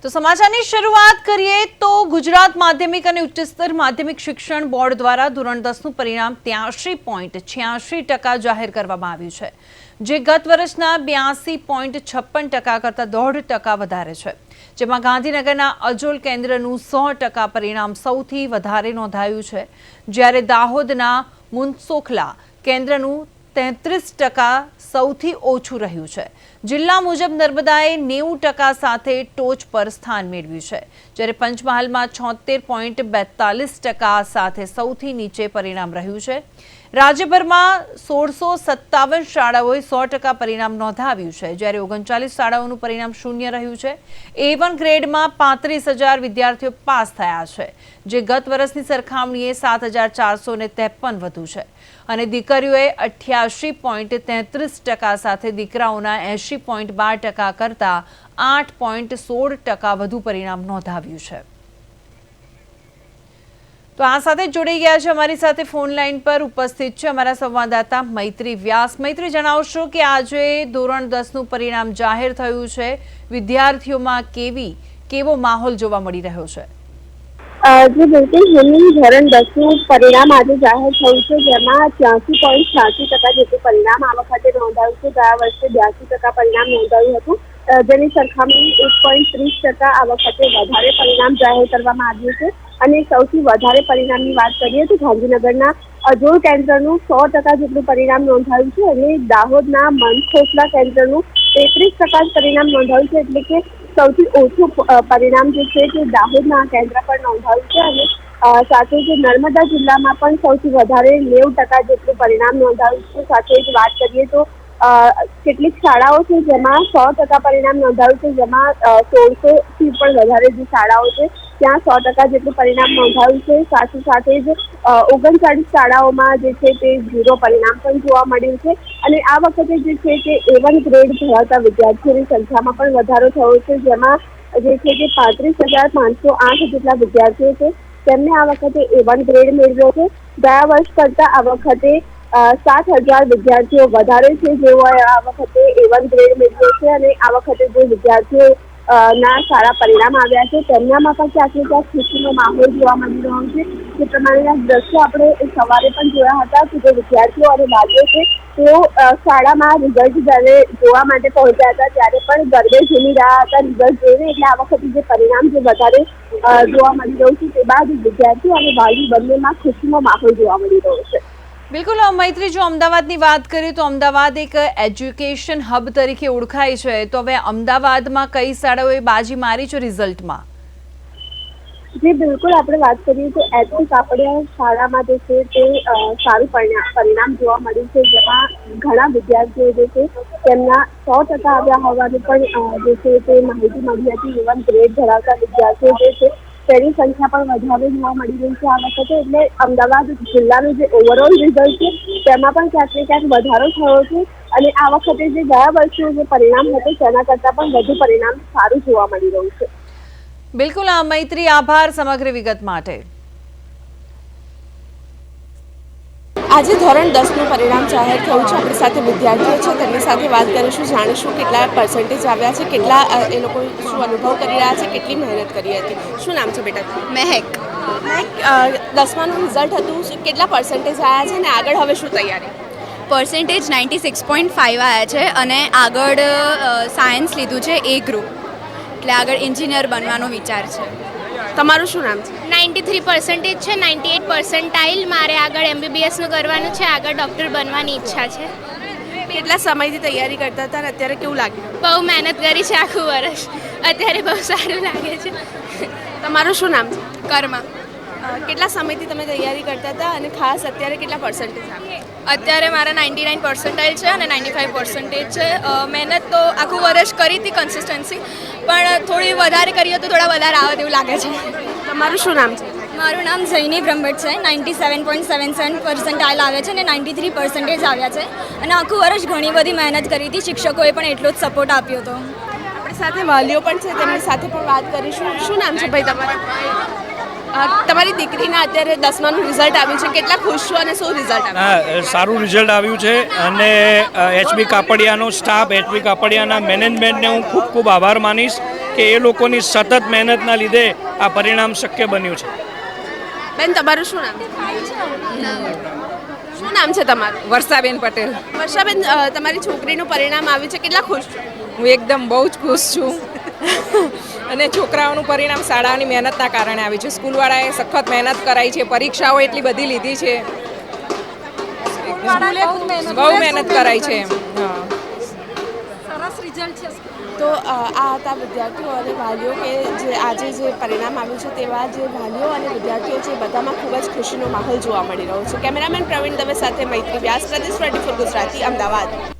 તો સમાચારની શરૂઆત કરીએ તો ગુજરાત માધ્યમિક અને ઉચ્ચતર માધ્યમિક શિક્ષણ બોર્ડ દ્વારા ધોરણ 10નું પરિણામ 83.86% જાહેર કરવામાં આવ્યું છે, જે ગત વર્ષના 82.56% કરતાં 1.5% વધારે છે। જેમાં ગાંધીનગરના અજોલ કેન્દ્રનું 100% પરિણામ સૌથી વધારે નોંધાયું છે, જ્યારે દાહોદના મુનસોખલા કેન્દ્રનું 33% સૌથી ઓછું રહ્યું છે। જિલ્લા મુજબ નર્મદાએ 90% સાથે ટોચ પર સ્થાન મેળવ્યું છે, જ્યારે પંચમહાલમાં 76.42% સાથે સૌથી નીચે પરિણામ રહ્યું છે। રાજ્યભરમાં 1657 શાળાઓએ 100% પરિણામ નોંધાવ્યું છે, જ્યારે 39 શાળાઓનું પરિણામ શૂન્ય રહ્યું છે। A1 ગ્રેડમાં 35,000 વિદ્યાર્થીઓ પાસ થયા છે, જે ગત વર્ષની સરખામણીએ 7,453 વધુ છે, અને દીકરીઓએ 88.33% સાથે દીકરાઓના 80.12% કરતાં 8.16% વધુ પરિણામ નોંધાવ્યું છે। તો આ સાથે જોડાઈ ગયા છે અમારી સાથે ફોન લાઈન પર ઉપસ્થિત છે અમારા સંવાદદાતા મૈત્રી વ્યાસ। મૈત્રી, જણાવશો કે આજે ધોરણ 10નું પરિણામ જાહેર થયું છે, વિદ્યાર્થીઓમાં કેવો માહોલ જોવા મળી રહ્યો છે? जी बिल्कुल, ધોરણ 10નું પરિણામ આજે જાહેર થયું છે, જેમાં 83.86% જેટલું પરિણામ આ વખતે નોંધાયું છે। ગયા વર્ષે 82% પરિણામ નોંધાયું હતું, જેની સરખામણી 1.30% આ વખતે વધારે પરિણામ જાહેર કરવામાં આવ્યું છે। અને સૌથી વધારે પરિણામની વાત કરીએ તો ગાંધીનગરના અજોલ કેન્દ્રનું 100% જેટલું પરિણામ નોંધાયું છે, અને દાહોદના મનખોસલા કેન્દ્રનું 33% પરિણામ નોંધાયું છે। એટલે કે સૌથી ઓછું પરિણામ જે છે તે દાહોદના કેન્દ્ર પર નોંધાયું છે, અને સાથે જ નર્મદા જિલ્લામાં પણ સૌથી વધારે 90% જેટલું પરિણામ નોંધાયું છે। સાથે જ વાત કરીએ તો કેટલીક શાળાઓ છે જેમાં 100% પરિણામ નોંધાયું છે, જેમાં 1600થી પણ વધારે જે શાળાઓ છે ત્યાં 100% જેટલું પરિણામ નોંધાયું છે। સાથે જ 39 શાળાઓમાં જે છે તે 0 પરિણામ પણ જોવા મળ્યું છે, અને આ વખતે જે છે તે A1 ગ્રેડ ધરાવતા વિદ્યાર્થીઓની સંખ્યામાં પણ વધારો થયો છે, જેમાં જે છે તે 35,508 જેટલા વિદ્યાર્થીઓ છે તેમને આ વખતે A1 ગ્રેડ મેળવ્યો છે। ગયા વર્ષ કરતાં આ વખતે 7,000 વિદ્યાર્થીઓ વધારે છે જેઓએ આ વખતે A1 ગ્રેડ મેળવ્યો છે, અને આ વખતે જે વિદ્યાર્થીઓ ના સારા પરિણામ આવ્યા છે તેમનામાં પણ ક્યાંક ને ક્યાંક ખુશીનો માહોલ જોવા મળી રહ્યો છે। જે પ્રમાણેના દ્રશ્યો આપણે સવારે પણ જોયા હતા કે જે વિદ્યાર્થીઓ અને વાલીઓ છે તેઓ શાળામાં રિઝલ્ટ જ્યારે જોવા માટે પહોંચ્યા હતા ત્યારે પણ ગરબે ઝૂમી રહ્યા હતા રિઝલ્ટ જોઈને। એટલે આ વખતે જે પરિણામ જે વધારે જોવા મળી રહ્યું છે તે બાદ વિદ્યાર્થીઓ અને વાલી બંનેમાં ખુશીનો માહોલ જોવા મળી રહ્યો છે। બિલકુલ મૈત્રી, જો અમદાવાદની વાત કરીએ તો અમદાવાદ એક એજ્યુકેશન હબ તરીકે ઓળખાય છે, તો હવે અમદાવાદમાં કઈ શાળાઓએ બાજી મારી છે રિઝલ્ટમાં? જી બિલકુલ, આપણે વાત કરીએ તો એચપી કાપડિયા શાળામાં જે છે તે સારું પરિણામ જોવા મળ્યું છે, જેમાં ઘણા વિદ્યાર્થીઓ જે છે તેમના 100% આવ્યા હોવાની પણ જે છે તે માહિતી મળી હતી। A1 ગ્રેડ ધરાવતા વિદ્યાર્થીઓ જે છે તેની સંખ્યા પણ વધારે જોવા મળી રહી છે આ વખતે। એટલે અમદાવાદ જિલ્લાનું જે ઓવરઓલ રિઝલ્ટ છે તેમાં પણ ક્યાંક ને ક્યાંક વધારો થયો છે, અને આ વખતે જે ગયા વર્ષનું જે પરિણામ હતું તેના કરતાં પણ વધુ પરિણામ સારું જોવા મળી રહ્યું છે। બિલકુલ મૈત્રી, આભાર સમગ્ર વિગત માટે। આજે ધોરણ 10નું પરિણામ જાહેર થયું છે। આપણી સાથે વિદ્યાર્થીઓ છે, તેમની સાથે વાત કરીશું, જાણીશું કેટલા પર્સન્ટેજ આવ્યા છે, કેટલા એ લોકો શું અનુભવ કરી રહ્યા છે, કેટલી મહેનત કરી હતી। શું નામ છે બેટા? મહેક। 10માનું રિઝલ્ટ હતું, કેટલા પર્સન્ટેજ આવ્યા છે અને આગળ હવે શું તૈયારી? પર્સન્ટેજ 96.5 આવ્યા છે, અને આગળ સાયન્સ લીધું છે A ગ્રુપ, એટલે આગળ એન્જિનિયર બનવાનો વિચાર છે। તમારું શું નામ છે? 93% છે, 98 પર્સન્ટાઇલ। મારે આગળ MBBSનું કરવાનું છે, આગળ ડૉક્ટર બનવાની ઈચ્છા છે। કેટલા સમયથી તૈયારી કરતા હતા અને અત્યારે કેવું લાગ્યું? બહુ મહેનત કરી છે આખું વર્ષ, અત્યારે બહુ સારું લાગે છે। તમારું શું નામ છે? કર્મા। કેટલા સમયથી તમે તૈયારી કરતા હતા અને ખાસ અત્યારે કેટલા પર્સન્ટેજ આવ્યા? અત્યારે મારા 99 પર્સન્ટાઇલ છે અને 95 પર્સન્ટેજ છે। મહેનત તો આખું વર્ષ કરી હતી કન્સિસ્ટન્સી, પણ થોડી વધારે કરીએ તો થોડા વધારે આવે તેવું લાગે છે। તમારું શું નામ છે? મારું નામ જૈની બ્રહ્મભટ્ટ છે। 97.77 પર્સન્ટાઇલ આવે છે અને 93 પર્સન્ટેજ આવ્યા છે, અને આખું વર્ષ ઘણી બધી મહેનત કરી હતી, શિક્ષકોએ પણ એટલો જ સપોર્ટ આપ્યો હતો। આપણી સાથે વાલીઓ પણ છે, તેમની સાથે પણ વાત કરીશું। શું નામ છે ભાઈ તમારું? તમારી દીકરીના અત્યારે 10માનું રિઝલ્ટ આવ્યું છે, કેટલા ખુશ છો અને શું રિઝલ્ટ આવ્યું? સારું રિઝલ્ટ આવ્યું છે, અને એચપી કાપડિયાનો સ્ટાફ, એચપી કાપડિયાના મેનેજમેન્ટને હું ખૂબ ખૂબ આભાર માનીશ કે એ લોકોની સતત મહેનતના લીધે આ પરિણામ શક્ય બન્યું છે. બેન તમારું શું નામ શું નામ છે તમારું? વર્ષાબેન પટેલ. વર્ષાબેન તમારી છોકરીનું પરિણામ આવ્યું છે, કેટલા ખુશ છો? હું એકદમ બહુ જ ખુશ છું અને છોકરાઓનું પરિણામ શાળાની મહેનતના કારણે આવ્યું છે. સ્કૂલવાળાએ સખત મહેનત કરાઈ છે, પરીક્ષાઓ એટલી બધી લીધી છે, બહુ મહેનત કરાઈ છે. હા. તો આ હતા વિદ્યાર્થીઓ અને વાલીઓ કે જે આજે જે પરિણામ આવ્યું છે તેવા જે વાલીઓ અને વિદ્યાર્થીઓ છે બધામાં ખૂબ જ ખુશીનો માહોલ જોવા મળી રહ્યો છે. કેમેરામેન પ્રવીણ દવે સાથે મૈત્રી વ્યાસ, પ્રદેશ 24 ગુજરાતી, અમદાવાદ.